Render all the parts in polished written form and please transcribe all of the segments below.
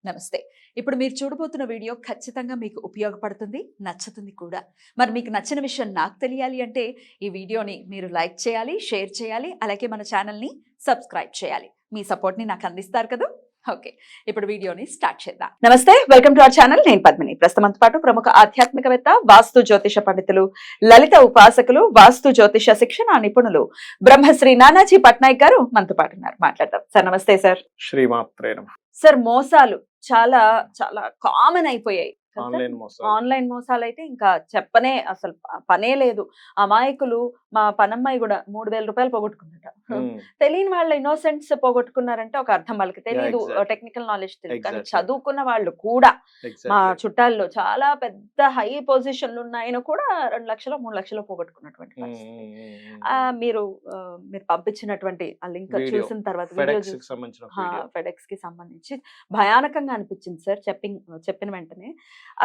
నమస్తే. ఇప్పుడు మీరు చూడబోతున్న వీడియో ఖచ్చితంగా మీకు ఉపయోగపడుతుంది, నచ్చుతుంది కూడా. మరి మీకు నచ్చిన విషయం నాకు తెలియాలి అంటే ఈ వీడియోని మీరు లైక్ చేయాలి, షేర్ చేయాలి, అలాగే మన ఛానల్‌ని సబ్స్క్రైబ్ చేయాలి. మీ సపోర్ట్‌ని నాకు అందిస్తారు కదూ! ఓకే. ఇప్పుడు వీడియోని స్టార్ట్ చేద్దాం. నమస్తే, వెల్కమ్ టు అవర్ ఛానల్. నేను పద్మిని. ప్రస్తుతంతో పాటు ప్రముఖ ఆధ్యాత్మికవేత్త, వాస్తు జ్యోతిష పండితులు, లలిత ఉపాసకులు, వాస్తు జ్యోతిష శిక్షణ నిపుణులు బ్రహ్మశ్రీ నానాజీ పట్నాయక్ గారు మనతో పాటు ఉన్నారు. మాట్లాడదాం. సార్ నమస్తే సార్. శ్రీమాత్రే నమః. సార్, మోసాలు చాలా చాలా కామన్ అయిపోయాయి. ఆన్లైన్ మోసాలు. మోసాలు అయితే ఇంకా చెప్పనే అసలు పనే లేదు. అమాయకులు, మా పనమ్మాయి కూడా 3000 రూపాయలు పోగొట్టుకున్నట. తెలియని వాళ్ళ ఇన్నోసెంట్స్ పోగొట్టుకున్నారంటే ఒక అర్థం, వాళ్ళకి తెలియదు, exactly. టెక్నికల్ నాలెడ్జ్ తెలియదు. కానీ Exactly. చదువుకున్న వాళ్ళు కూడా మా Exactly. చుట్టాల్లో చాలా పెద్ద హై పొజిషన్లు ఉన్న ఆయన కూడా 2 లక్షలు 3 లక్షలు పోగొట్టుకున్నటువంటి పరిస్థితి. మీరు మీరు పంపించినటువంటి ఆ లింక్ వీడియో చూసిన తర్వాత వీడియో ఫెడెక్స్ కి సంబంధించిన వీడియో. ఫెడెక్స్ కి సంబంధించి భయానకంగా అనిపించింది సార్. చెప్పిన వెంటనే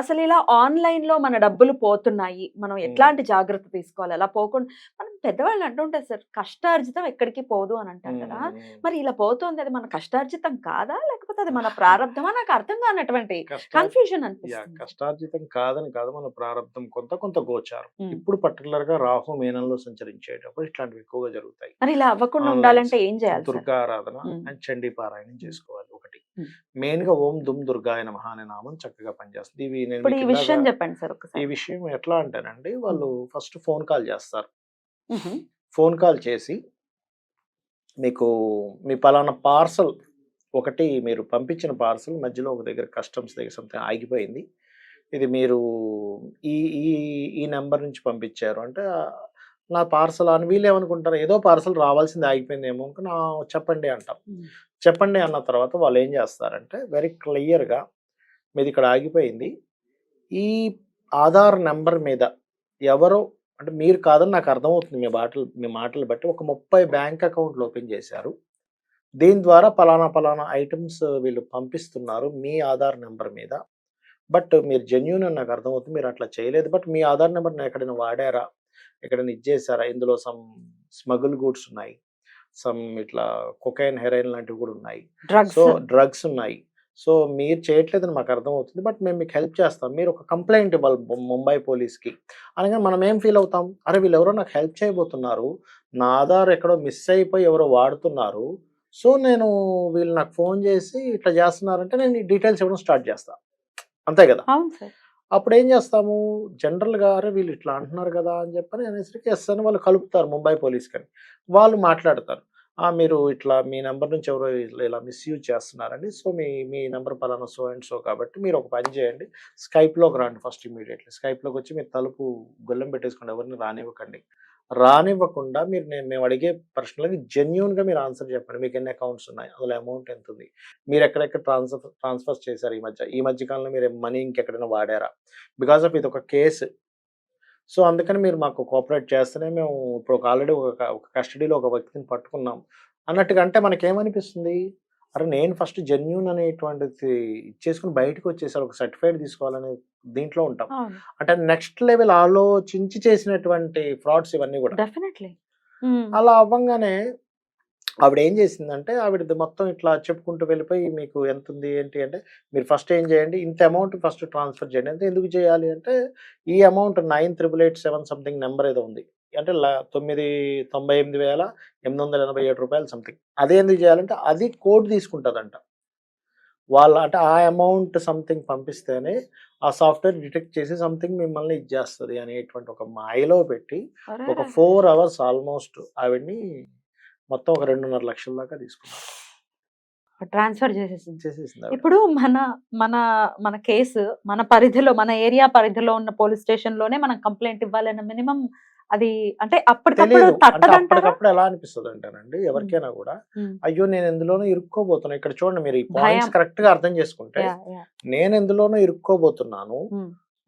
అసలు ఇలా ఆన్లైన్ లో మన డబ్బులు పోతున్నాయి, మనం ఎట్లాంటి జాగ్రత్త తీసుకోవాలి, అలా పోకుండా మనం పెద్దవాళ్ళు అంటుంటారు సార్, కష్టార్జితం ఎక్కడికి పోదు అని అంటారు కదా. మరి ఇలా పోతుంది, అది మన కష్టార్జితం కాదా లేకపోతే అది మన ప్రారంధమా? నాకు అర్థం కానటువంటి కన్ఫ్యూజన్ అనిపిస్తుంది. కష్టార్జితం కాదని కాదు, మన ప్రారంభం కొంత గోచారం. ఇప్పుడు పర్టికులర్ గా రాహు మీనంలో సంచరించేటప్పుడు ఇట్లాంటివి ఎక్కువగా జరుగుతాయి. మరి ఇలా అవ్వకుండా ఉండాలంటే ఏం చేయాలి? దుర్గా ఆరాధన అండ్ చండీ పారాయణం చేసుకోవాలి. ఒకటి మెయిన్ గా ఓం దుమ్ దుర్గాయ నమః అనే నామం చక్కగా పనిచేస్తుంది. ఇవి నేను ఇప్పుడు ఈ విషయం చెప్పండి సార్ ఒకసారి. ఈ విషయం ఎట్లా అంటేనండి, వాళ్ళు ఫస్ట్ ఫోన్ కాల్ చేస్తారు. ఫోన్ కాల్ చేసి మీకు మీ పలానా పార్సల్ ఒకటి, మీరు పంపించిన పార్సల్ మధ్యలో ఒక దగ్గర కస్టమ్స్ దగ్గర సంథింగ్ ఆగిపోయింది, ఇది మీరు ఈ ఈ ఈ నెంబర్ నుంచి పంపించారు అంటే, నా పార్సల్ అని వీళ్ళు ఏమనుకుంటారు, ఏదో పార్సల్ రావాల్సింది ఆగిపోయిందేమో అనుకుని చెప్పండి అంటాం. చెప్పండి అన్న తర్వాత వాళ్ళు ఏం చేస్తారంటే, వెరీ క్లియర్గా మీది ఇక్కడ ఆగిపోయింది, ఈ ఆధార్ నెంబర్ మీద ఎవరో, అంటే మీరు కాదని నాకు అర్థమవుతుంది మీ మాటలు బట్టి, ఒక 30 బ్యాంక్ అకౌంట్లు ఓపెన్ చేశారు, దీని ద్వారా పలానా ఐటమ్స్ వీళ్ళు పంపిస్తున్నారు మీ ఆధార్ నెంబర్ మీద, బట్ మీరు జెన్యూన్ అని నాకు అర్థమవుతుంది, మీరు అట్లా చేయలేదు, బట్ మీ ఆధార్ నెంబర్ని ఎక్కడైనా వాడారా, ఎక్కడైనా ఇచ్చేసారా, ఇందులో సమ్ స్మగుల్ గూడ్స్ ఉన్నాయి, సమ్ ఇట్లా కొకైన్, హెరైన్ లాంటివి కూడా ఉన్నాయి, సో డ్రగ్స్ ఉన్నాయి, సో మీరు చేయట్లేదని మాకు అర్థమవుతుంది, బట్ మేము మీకు హెల్ప్ చేస్తాం, మీరు ఒక కంప్లైంట్ ఇవ్వాలి ముంబై పోలీస్కి అనగా మనం ఏం ఫీల్ అవుతాం, అరే వీళ్ళు ఎవరో నాకు హెల్ప్ చేయబోతున్నారు, నా ఆధార్ ఎక్కడో మిస్ అయిపోయి ఎవరో వాడుతున్నారు, సో నేను వీళ్ళు నాకు ఫోన్ చేసి ఇట్లా చేస్తున్నారంటే నేను ఈ డీటెయిల్స్ ఇవ్వడం స్టార్ట్ చేస్తాను, అంతే కదా. అప్పుడు ఏం చేస్తాము, జనరల్గా అరే వీళ్ళు ఇట్లా అంటున్నారు కదా అని చెప్పని అనేసరికి ఎస్ అని వాళ్ళు కలుపుతారు ముంబై పోలీస్కి అని. వాళ్ళు మాట్లాడతారు, మీరు ఇట్లా మీ నెంబర్ నుంచి ఎవరో ఇలా మిస్యూజ్ చేస్తున్నారండి, సో మీ నెంబర్ పలానా సో అండ్ సో, కాబట్టి మీరు ఒక పని చేయండి, స్కైప్లోకి రండి ఫస్ట్ ఇమీడియట్లీ, స్కైప్లోకి వచ్చి మీరు తలుపు గొల్లెం పెట్టేసుకోండి, ఎవరిని రానివ్వకుండా మేము అడిగే ప్రశ్నలకి జెన్యూన్గా మీరు ఆన్సర్ చెప్పండి, మీకు ఎన్ని అకౌంట్స్ ఉన్నాయి, అందులో అమౌంట్ ఎంత ఉంది, మీరు ఎక్కడెక్కడ ట్రాన్స్ఫర్స్ చేశారు ఈ మధ్య కాలంలో, మీరు మనీ ఇంకెక్కడైనా వాడారా, బికాస్ ఆఫ్ ఇది ఒక కేసు, సో అందుకని మీరు మాకు కోఆపరేట్ చేస్తేనే మేము ఇప్పుడు ఆల్రెడీ ఒక కస్టడీలో ఒక వ్యక్తిని పట్టుకున్నాం అన్నట్టుగా. అంటే మనకేమనిపిస్తుంది, అరే నేను ఫస్ట్ జెన్యూన్ అనేటువంటిది ఇచ్చేసుకుని బయటకు వచ్చేసారు, ఒక సర్టిఫైడ్ తీసుకోవాలనే దీంట్లో ఉంటాం. అంటే నెక్స్ట్ లెవెల్ ఆలోచించి చేసినటువంటి ఫ్రాడ్స్ ఇవన్నీ కూడా. అలా అవ్వంగానే ఆవిడ ఏం చేసిందంటే, ఆవిడది మొత్తం ఇట్లా చెప్పుకుంటూ వెళ్ళిపోయి, మీకు ఎంత ఉంది ఏంటి అంటే, మీరు ఫస్ట్ ఏం చేయండి, ఇంత అమౌంట్ ఫస్ట్ ట్రాన్స్ఫర్ చేయండి, అంటే ఎందుకు చేయాలి అంటే, ఈ అమౌంట్ 98887 సంథింగ్ నెంబర్ ఏదో ఉంది, అంటే 998,887 రూపాయలు సంథింగ్, అదే ఎందుకు చేయాలంటే అది కోడ్ తీసుకుంటుందంట వాళ్ళ, అంటే ఆ అమౌంట్ సంథింగ్ పంపిస్తేనే ఆ సాఫ్ట్వేర్ డిటెక్ట్ చేసి సంథింగ్ మిమ్మల్ని ఇచ్చేస్తుంది అనేటువంటి ఒక మాయలో పెట్టి ఒక 4 అవర్స్ ఆల్మోస్ట్ ఆవిడ్ని మొత్తం ఒక 2.5 లక్షల దాకా తీసుకున్నారు, ట్రాన్స్ఫర్ చేసేసింది. ఇప్పుడు మన మన మన కేసు మన పరిధిలో, మన ఏరియా పరిధిలో ఉన్న పోలీస్ స్టేషన్ లోనే మనం కంప్లైంట్ ఇవ్వాలన్న మినిమం అది, అంటే అప్పటికప్పుడు ఎలా అనిపిస్తుంది అంటేనండి, ఎవరికైనా కూడా అయ్యో నేను ఎందులోనూ ఇరుక్కోబోతున్నా, ఇక్కడ చూడండి మీరు ఈ పాయింట్స్ కరెక్ట్ గా అర్థం చేసుకుంటే, నేను ఎందులోనూ ఇరుక్కోబోతున్నాను,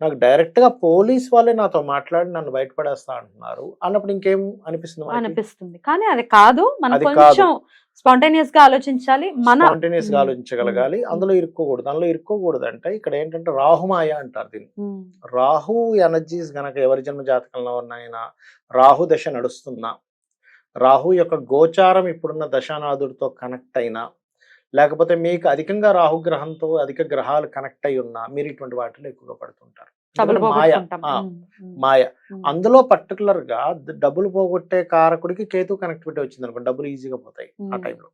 నాకు డైరెక్ట్ గా పోలీస్ వాళ్ళే నాతో మాట్లాడి నన్ను బయటపడేస్తా అంటున్నారు అన్నప్పుడు ఇంకేం అనిపిస్తుంది. కానీ అది కాదు, మనం కొంచెం స్పాంటేనియస్ గా ఆలోచించాలి, స్పాంటేనియస్ గా ఆలోచించగలగాలి, అందులో ఇరుక్కోకూడదు అంటే ఇక్కడ ఏంటంటే రాహుమాయ అంటారు దీన్ని. రాహు ఎనర్జీస్ గనక ఎవరి జన్మ జాతకంలో ఉన్నాయినా, రాహు దశ నడుస్తున్నా, రాహు యొక్క గోచారం ఇప్పుడున్న దశానాథుడితో కనెక్ట్ అయినా, లేకపోతే మీకు అధికంగా రాహుగ్రహంతో అధిక గ్రహాలు కనెక్ట్ అయి ఉన్నా మీరు ఇటువంటి వాటిలో ఎక్కువగా పడుతుంటారు. డబ్బులు ఎందుకంటే మాయ పోగొట్టుకుంటాం. మాయ అందులో పర్టికులర్ గా డబ్బులు పోగొట్టే కారకుడికి కేతు కనెక్టివిటీ వచ్చింది అనుకోండి, డబ్బులు ఈజీగా పోతాయి ఆ టైంలో.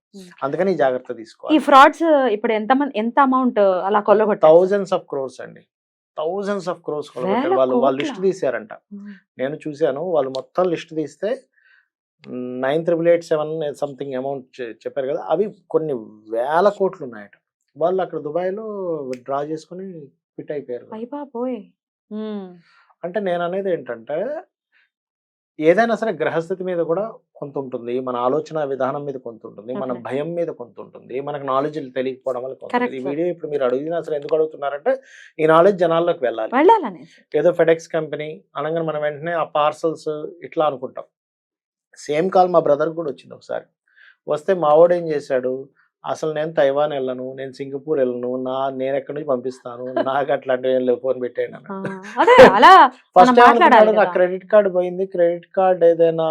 అందుకని ఈ జాగ్రత్త ఈ తీసుకోవాలి. ఫ్రాడ్స్ ఇప్పుడు ఎంత అమౌంట్ అలా కొల్లగొట్టారు? థౌజండ్స్ ఆఫ్ క్రోర్స్ అండి, థౌజండ్స్ ఆఫ్ క్రోర్స్ కొలగొట్టారు. వాళ్ళు లిస్ట్ తీశారంట, నేను చూశాను. వాళ్ళు మొత్తం లిస్ట్ తీస్తే 9,887 సంథింగ్ అమౌంట్ చెప్పారు కదా, అవి కొన్ని వేల కోట్లు ఉన్నాయట. వాళ్ళు అక్కడ దుబాయ్లో డ్రా చేసుకుని ఫిట్ అయిపోయారు. అంటే నేను అనేది ఏంటంటే ఏదైనా సరే గ్రహస్థితి మీద కూడా కొంత ఉంటుంది, మన ఆలోచన విధానం మీద కొంత ఉంటుంది, మన భయం మీద కొంత ఉంటుంది, మనకు నాలెడ్జ్ తెలియకపోవడం వల్ల కొంత ఉంటుంది. ఈ వీడియో ఇప్పుడు మీరు అడిగినా సరే ఎందుకు అడుగుతున్నారంటే ఈ నాలెడ్జ్ జనాల్లోకి వెళ్ళాలి. ఏదో ఫెడెక్స్ కంపెనీ అనగానే మనం వెంటనే ఆ పార్సల్స్ ఇట్లా అనుకుంటాం. సేమ్ కాల్ మా బ్రదర్ కూడా వచ్చింది ఒకసారి. వస్తే మావాడు ఏం చేశాడు, అసలు నేను తైవాన్ వెళ్ళను, నేను సింగపూర్ వెళ్ళను, నేను ఎక్కడి నుంచి పంపిస్తాను, నాకు అట్లాంటివి ఏం లేవు, ఫోన్ పెట్టాను. ఫస్ట్ ఏమనుకున్నాడు, నా క్రెడిట్ కార్డు పోయింది, క్రెడిట్ కార్డ్ ఏదైనా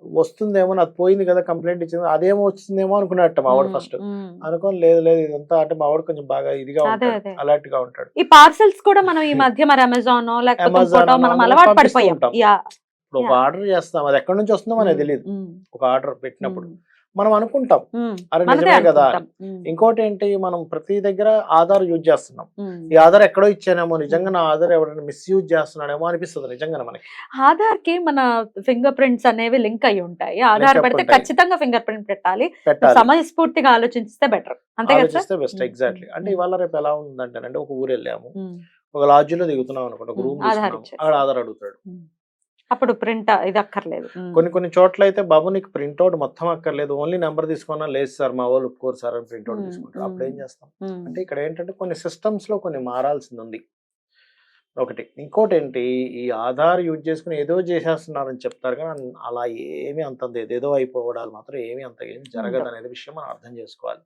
వస్తుందేమో, నాకు పోయింది కదా కంప్లైంట్ ఇచ్చింది, అదేమో వచ్చిందేమో అనుకున్నట్ట మావాడు ఫస్ట్. అనుకోని లేదు ఇదంతా అంటే మావాడు కొంచెం బాగా ఇదిగా ఉంటాడు, అలర్ట్ గా ఉంటాడు. ఈ పార్సల్స్ కూడా మనం ఈ మధ్య మరి అమెజాన్ పంపిస్తుంటాం. ఇప్పుడు ఒక ఆర్డర్ చేస్తాం, అది ఎక్కడి నుంచి వస్తుందో మనకు తెలియదు. ఒక ఆర్డర్ పెట్టినప్పుడు మనం అనుకుంటాం అరే నిజమే కదా. ఇంకోటి ఏంటి, మనం ప్రతి దగ్గర ఆధార్ యూజ్ చేస్తున్నాం. ఈ ఆధార్ ఎక్కడో ఇచ్చానేమో, నిజంగా నా ఆధార్ ఎవరైనా మిస్యూజ్ చేస్తున్నాడేమో అనిపిస్తుంది నిజంగా మనకి. ఆధార్ కి మన ఫింగర్ ప్రింట్స్ అనేవి లింక్ అయి ఉంటాయి. ఆధార్ పెడితే ఖచ్చితంగా ఫింగర్ ప్రింట్ పెట్టాలి. సమయస్ఫూర్తిగా ఆలోచిస్తే బెటర్, అంతే కదా? బెస్ట్. ఎగ్జాక్ట్లీ. అంటే ఇవాళ రేపు ఎలా ఉందంటే ఒక ఊరు వెళ్ళాము, ఒక లాడ్జ్ లో దిగుతున్నాం అనుకోండి, ఒక రూమ్ అక్కడ ఆధార్ అడుగుతాడు. అప్పుడు ప్రింట్ ఇది అక్కర్లేదు. కొన్ని చోట్ల అయితే బాబు నీకు ప్రింట్అవుట్ మొత్తం అక్కర్లేదు, ఓన్లీ నెంబర్ తీసుకున్నా, లేదు సార్ మా వాళ్ళు ఒప్పుకోరు సార్ అని ప్రింట్అవుట్ తీసుకుంటారు. అప్పుడు ఏం చేస్తాం అంటే ఇక్కడ ఏంటంటే కొన్ని సిస్టమ్స్ లో కొన్ని మారాల్సింది ఉంది ఒకటి. ఇంకోటి ఏంటి, ఈ ఆధార్ యూజ్ చేసుకుని ఏదో చేసేస్తున్నారని చెప్తారు కానీ అలా ఏమి అంత ఏదేదో అయిపోవడాలు మాత్రం ఏమి అంత ఏం జరగదు అనేది విషయం మనం అర్థం చేసుకోవాలి.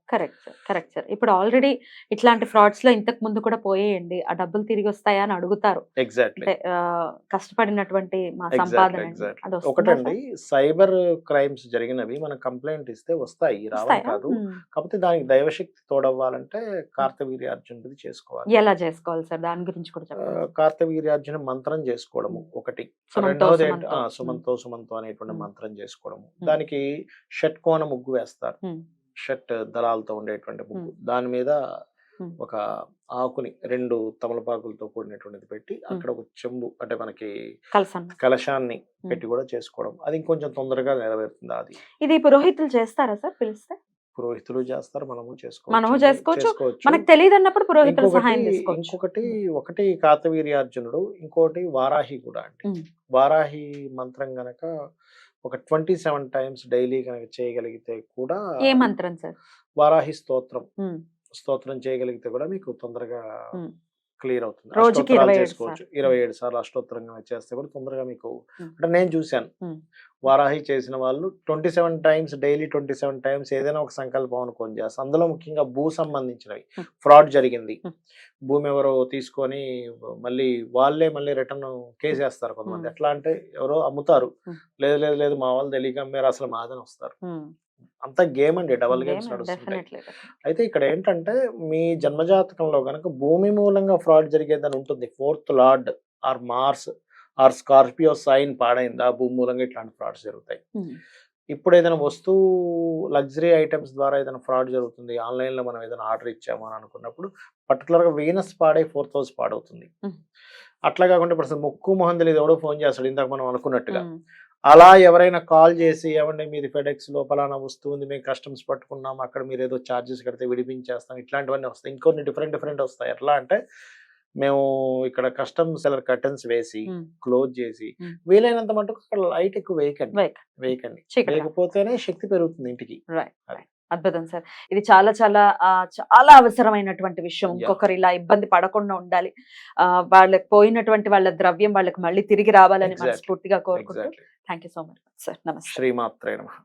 Correct sir. ఇప్పుడు ఆల్రెడీ ఇట్లాంటి ఫ్రాడ్స్ లో ఇంతకు ముందు కూడా పోయేయండి, ఆ డబ్బులు తిరిగి వస్తాయా అని అడుగుతారు. ఎగ్జాక్ట్లీ. కష్టపడినటువంటి మా సంపాదన. ఒకటండి, సైబర్ క్రైమ్స్ జరిగినవి మనం కంప్లైంట్ ఇస్తే వస్తాయి, రావడం కాదు. కాకపోతే దానికి దైవశక్తి తోడవ్వాలంటే కార్తవీర్యార్జునుడిది చేసుకోవాలి. ఎలా చేసుకోవాలి సార్, దాని గురించి కూడా చెప్పండి. కార్తవీర్యార్జున మంత్రం చేసుకోవడము ఒకటి. రెండవది సుమంతో అనేటువంటి మంత్రం చేసుకోవడము. దానికి షట్కోణ ముగ్గు వేస్తారు, షట్ దళాలతో ఉండేటువంటి ముగ్గు. దాని మీద ఒక ఆకుని 2 తమలపాకులతో కూడినటువంటిది పెట్టి అక్కడ ఒక చెంబు అంటే మనకి కలశాన్ని పెట్టి కూడా చేసుకోవడం. అది ఇంకొంచెం తొందరగా నెరవేరుతుంది. అది ఇది పురోహితులు చేస్తారా సార్, పిలిస్తే? పురోహితులు చేస్తారు, మనము చేసుకోవచ్చు. మనకు తెలియదు అన్నప్పుడు పురోహితుల సహాయం తీసుకోవచ్చు. ఒకటి కార్తవీర్యార్జునుడు, ఇంకోటి వారాహి కూడా. అంటే వారాహి మంత్రం గనక ఒక 27 టైమ్స్ డైలీ కనుక చేయగలిగితే కూడా. ఏ మంత్రం సార్? వారాహి స్తోత్రం చేయగలిగితే కూడా మీకు తొందరగా క్లియర్ అవుతుంది. రోజుకి 27 సార్లు అష్టోత్తరంగా చేస్తే కూడా తొందరగా మీకు. అంటే నేను చూశాను వారాహి చేసిన వాళ్ళు 27 టైమ్స్ డైలీ 27 టైమ్స్ ఏదైనా ఒక సంకల్పం అనుకోని చేస్తారు. అందులో ముఖ్యంగా భూ సంబంధించినవి ఫ్రాడ్ జరిగింది, భూమి ఎవరో తీసుకొని మళ్ళీ రిటర్న్ కేసు వేస్తారు కొంతమంది. ఎట్లా అంటే ఎవరో అమ్ముతారు, లేదు మా వాళ్ళు తెలియక అమ్మారు, అసలు మాదని వస్తారు. అంత గేమ్ అండి, డబల్ గేమ్స్ నడుస్తున్నాయి. అయితే ఇక్కడ ఏంటంటే మీ జన్మజాతకంలో గనక భూమి మూలంగా ఫ్రాడ్ జరిగేదని ఉంటుంది. 4th lord or Mars or Scorpio sign పాడైందా, భూమి మూలంగా ఇట్లాంటి ఫ్రాడ్స్ జరుగుతాయి. ఇప్పుడు ఏదైనా వస్తువు లగ్జరీ ఐటమ్స్ ద్వారా ఏదైనా ఫ్రాడ్ జరుగుతుంది, ఆన్లైన్ లో మనం ఏదైనా ఆర్డర్ ఇచ్చాము అని అనుకున్నప్పుడు పర్టికులర్ గా వీనస్ పాడై 4th హౌస్ పాడవుతుంది. అట్లా కాకుండా ఇప్పుడు అసలు ముక్కు మొహం తెలియదు ఎవడో ఫోన్ చేస్తాడు ఇందాక మనం అనుకున్నట్టుగా. అలా ఎవరైనా కాల్ చేసి ఏమంటే మీది ఫెడెక్స్ లో పలానా వస్తువు ఉంది, మేము కస్టమ్స్ పట్టుకున్నాం, అక్కడ మీరు ఏదో ఛార్జెస్ కడితే విడిపించేస్తాం, ఇట్లాంటివన్నీ వస్తాయి. ఇంకొన్ని డిఫరెంట్ వస్తాయి. ఎట్లా అంటే మేము ఇక్కడ కస్టమ్ సెలర్ కర్టన్స్ వేసి క్లోజ్ చేసి వీలైనంత మటుకు అక్కడ లైట్ ఎక్కువ వేయకండి, లేకపోతేనే శక్తి పెరుగుతుంది ఇంటికి. అద్భుతం సార్, ఇది చాలా చాలా చాలా అవసరమైనటువంటి విషయం. ఇంకొకరు ఇలా ఇబ్బంది పడకుండా ఉండాలి, వాళ్ళకి పోయినటువంటి వాళ్ళ ద్రవ్యం వాళ్ళకి మళ్ళీ తిరిగి రావాలని మనస్ఫూర్తిగా కోరుకుంటూ thank you so much sir. నమస్తే. శ్రీమాత్రే నమః.